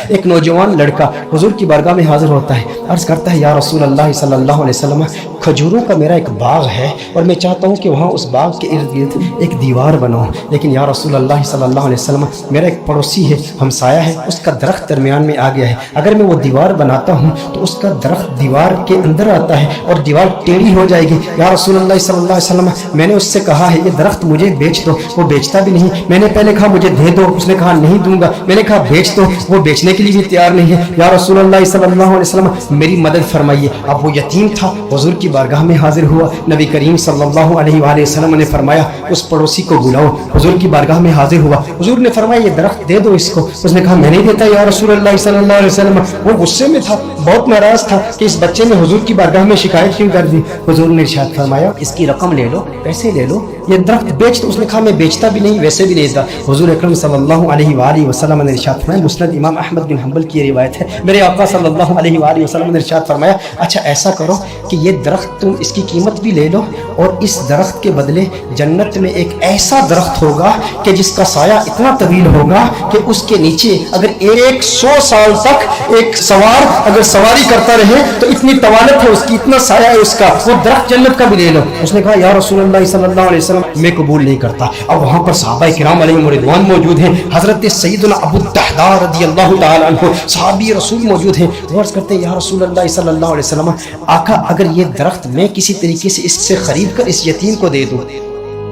ایک نوجوان لڑکا حضور کی بارگاہ میں حاضر ہوتا ہے، عرض کرتا ہے یا رسول اللہ صلی اللہ علیہ وسلم کھجوروں کا میرا ایک باغ ہے اور میں چاہتا ہوں کہ وہاں اس باغ کے ارد گرد ایک دیوار بناؤں، لیکن یا رسول اللہ صلی اللہ علیہ وسلم میرا ایک پڑوسی ہے، ہمسایہ ہے، اس کا درخت درمیان میں آ گیا ہے، اگر میں وہ دیوار بناتا ہوں تو اس کا درخت دیوار کے اندر آتا ہے اور دیوار ٹیڑھی ہو جائے گی، یا رسول اللہ صلی اللہ علیہ وسلم میں نے اس سے کہا ہے یہ درخت مجھے بیچ دو، وہ بیچتا بھی نہیں، میں نے پہلے کہا مجھے دے دو، اس نے کہا نہیں دوں گا، میں نے کہا بیچ دو، وہ بیچنے کے لیے بھی تیار نہیں ہے، یا رسول اللہ صلی اللہ علیہ وسلم میری مدد فرمائیے۔ اب وہ یتیم تھا، حضور کی بارگاہ میں حاضر ہوا، نبی کریم صلی اللہ علیہ وآلہ وسلم نے فرمایا اس پڑوسی کو بلاؤ، حضور کی بارگاہ میں حاضر ہوا، حضور نے فرمایا یہ درخت دے دو اس کو، اس نے کہا میں نہیں دیتا یا رسول اللہ صلی اللہ علیہ وسلم، وہ غصے میں تھا، بہت ناراض تھا کہ اس بچے نے حضور کی بارگاہ میں شکایت کیوں کر دی، حضور نے ارشاد فرمایا اس کی رقم لے لو، پیسے لے لو، یہ درخت بیچ دو، اس نے کہا میں بیچتا بھی نہیں ویسے بھی نہیں دیتا، حضور اکرم صلی اللہ علیہ وآلہ وسلم نے ارشاد فرمایا، مسند امام احمد بن حنبل کی روایت ہے، میرے آقا صلی اللہ علیہ وآلہ وسلم نے ارشاد فرمایا اچھا ایسا کرو کہ یہ درخت تم اس کی قیمت بھی لے لو اور اس درخت کے بدلے جنت میں ایک ایسا درخت ہوگا کہ جس کا سایہ اتنا طویل ہوگا کہ اس کے نیچے اگر 100 سال تک ایک سوار اگر سواری کرتا رہے تو اتنی طوالت ہے اس کی، اتنا سایہ ہے اس کا، وہ درخت جنت کا بھی لے لو۔ اس نے کہا یا رسول اللہ صلی اللہ علیہ وسلم میں قبول نہیں کرتا۔ اب وہاں پر صحابہ کرام علیہم رضوان موجود ہیں، حضرت سیدنا ابو الدحداء رضی اللہ تعالی عنہ صحابی رسول موجود ہیں، وہ عرض کرتے ہیں یا رسول اللہ صلی اللہ علیہ وسلم آقا اگر یہ درخت میں کسی طریقے سے اس سے خرید کر اس یتیم کو دے دوں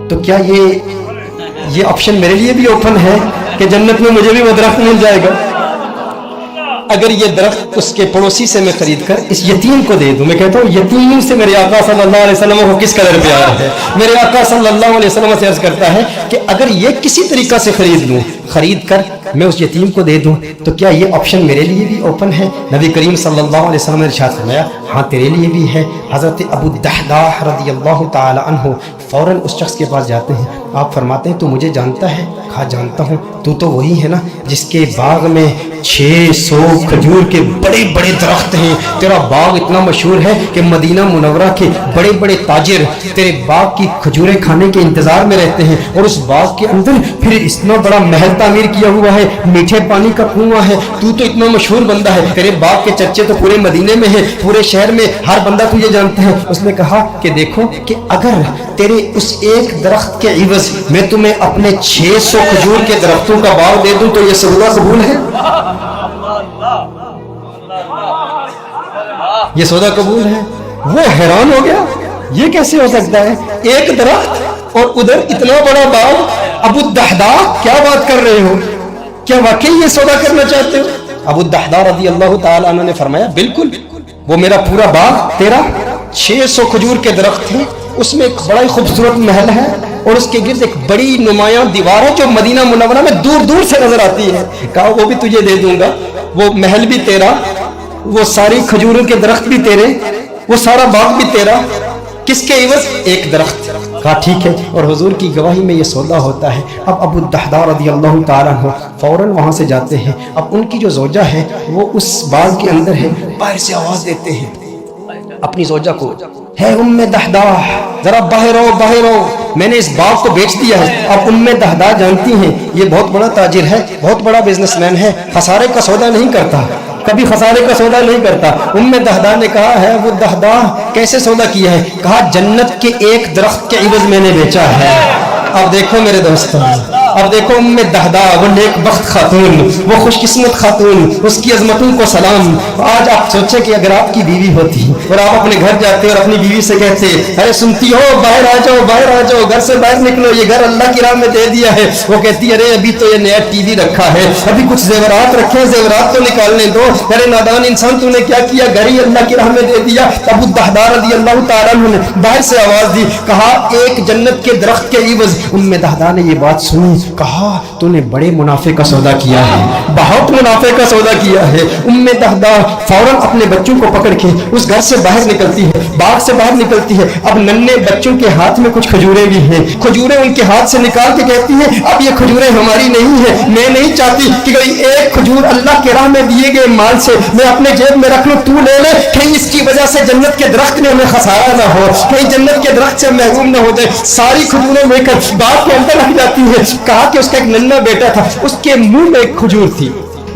تو کیا یہ آپشن میرے لیے بھی اوپن ہے کہ جنت میں مجھے بھی وہ درخت مل جائے گا؟ اگر یہ درخت اس کے پڑوسی سے میں خرید کر اس یتیم کو دے دوں، میں کہتا ہوں یتیم سے میرے آقا صلی اللہ علیہ وسلم کو کس قدر پیار ہے، میرے آقا صلی اللہ علیہ وسلم سے عرض کرتا ہے کہ اگر یہ کسی طریقہ سے خرید لوں، خرید کر میں اس یتیم کو دے دوں تو کیا یہ آپشن میرے لیے بھی اوپن ہے؟ نبی کریم صلی اللہ علیہ وسلم نے ارشاد فرمایا ہاں تیرے لیے بھی ہے۔ حضرت ابو الدحداء رضی اللہ تعالی عنہ فوراً اس شخص کے پاس جاتے ہیں، آپ فرماتے ہیں تو مجھے جانتا ہے؟ کہا جانتا ہوں، تو وہی ہے نا جس کے باغ میں 600 کھجور کے بڑے بڑے درخت ہیں، تیرا باغ اتنا مشہور ہے کہ مدینہ منورہ کے بڑے بڑے تاجر تیرے باغ کی کھجوریں کھانے کے انتظار میں رہتے ہیں، اور اس باغ کے اندر پھر اتنا بڑا محل تعمیر کیا ہوا ہے، میٹھے پانی کا کنواں ہے، تو اتنا مشہور بندہ ہے، تیرے باغ کے چرچے تو پورے مدینے میں ہیں، پورے شہر میں ہر بندہ تجھے جانتا ہے۔ اس نے کہا کہ دیکھو کہ اگر تیرے اس ایک درخت کے عوض میں تمہیں اپنے 600 کھجور کے درختوں کا باغ دے دوں تو یہ سودا قبول ہے؟ یہ سودا قبول ہے؟ وہ حیران ہو گیا، یہ کیسے ہو سکتا ہے؟ ایک درخت اور ادھر اتنا بڑا باغ، ابو الدحداء کیا بات کر رہے ہو؟ کیا واقعی یہ سودا کرنا چاہتے ہو؟ ابو الدحداء رضی اللہ تعالی عنہ نے فرمایا بالکل، وہ میرا پورا باغ تیرا 600 کھجور کے درخت ہیں، اس میں ایک بڑا ہی خوبصورت محل ہے اور اس کے گرد ایک بڑی نمایاں دیوار ہے جو مدینہ منورہ میں دور دور سے نظر آتی ہے۔ کہا وہ بھی تجھے دے دوں گا، وہ محل بھی تیرا، وہ ساری کھجوروں کے درخت بھی تیرے، وہ سارا باغ بھی تیرا، کس کے عوض؟ ایک درخت۔ کہا ٹھیک ہے، اور حضور کی گواہی میں یہ سودا ہوتا ہے۔ اب ابو الدحداء رضی اللہ تعالیٰ عنہ فوراً وہاں سے جاتے ہیں، اب ان کی جو زوجہ ہے وہ اس باغ کے اندر ہے، باہر سے آواز دیتے ہیں اپنی زوجہ کو، ہے ام دحداء ذرا باہر آؤ باہر آؤ، میں نے اس باغ کو بیچ دیا ہے۔ اب ام دحداء جانتی ہیں یہ بہت بڑا تاجر ہے، بہت بڑا بزنس مین ہے، خسارے کا سودا نہیں کرتا، کبھی خسارے کا سودا نہیں کرتا۔ ام دحداء نے کہا ہے وہ دحداء کیسے سودا کیا ہے؟ کہا جنت کے ایک درخت کے عوض میں نے بیچا ہے۔ اب دیکھو میرے دوستوں، اب دیکھو ام دحداء وہ نیک بخت خاتون، وہ خوش قسمت خاتون، اس کی عظمتوں کو سلام۔ آج آپ سوچیں کہ اگر آپ کی بیوی ہوتی اور آپ اپنے گھر جاتے اور اپنی بیوی سے کہتے ارے سنتی ہو باہر آ جاؤ باہر آ جاؤ، گھر سے باہر نکلو، یہ گھر اللہ کی راہ میں دے دیا ہے، وہ کہتی ارے ابھی تو یہ نیا ٹی وی رکھا ہے، ابھی کچھ زیورات رکھے ہیں، زیورات تو نکالنے دو، ارے نادان انسان تو نے کیا کیا، گھر ہی اللہ کی راہ میں دے دیا۔ ابو الدحداء رضی اللہ تعالیٰ عنہ نے باہر سے آواز دی، کہا ایک جنت کے درخت کے عوض۔ ام دحداء نے یہ بات سنی، کہا تو نے بڑے منافع کا سودا کیا ہے، بہت منافع کا سودا کیا ہے۔ ام دحداء فوراً اپنے بچوں کو پکڑ کے اس گھر سے باہر نکلتی ہے، باغ سے باہر نکلتی ہے۔ اب ننھے بچوں کے ہاتھ میں کچھ کھجوریں بھی ہیں، کھجوریں ان کے ہاتھ سے نکال کے کہتی ہیں اب یہ کھجوریں ہماری نہیں ہیں، میں نہیں چاہتی کہ کوئی ایک کھجور اللہ کے راہ میں دیے گئے مال سے میں اپنے جیب میں رکھ لوں، تو لے لے، کہیں اس کی وجہ سے جنت کے درخت میں ہمیں خسارہ نہ ہو، کہیں جنت کے درخت سے محروم نہ ہو جائے۔ ساری کھجوریں لے کر باغ کے اندر رکھ جاتی ہے۔ کہا کہ اس کا ایک ننھا بیٹا تھا، اس کے منہ میں ایک کھجور تھی،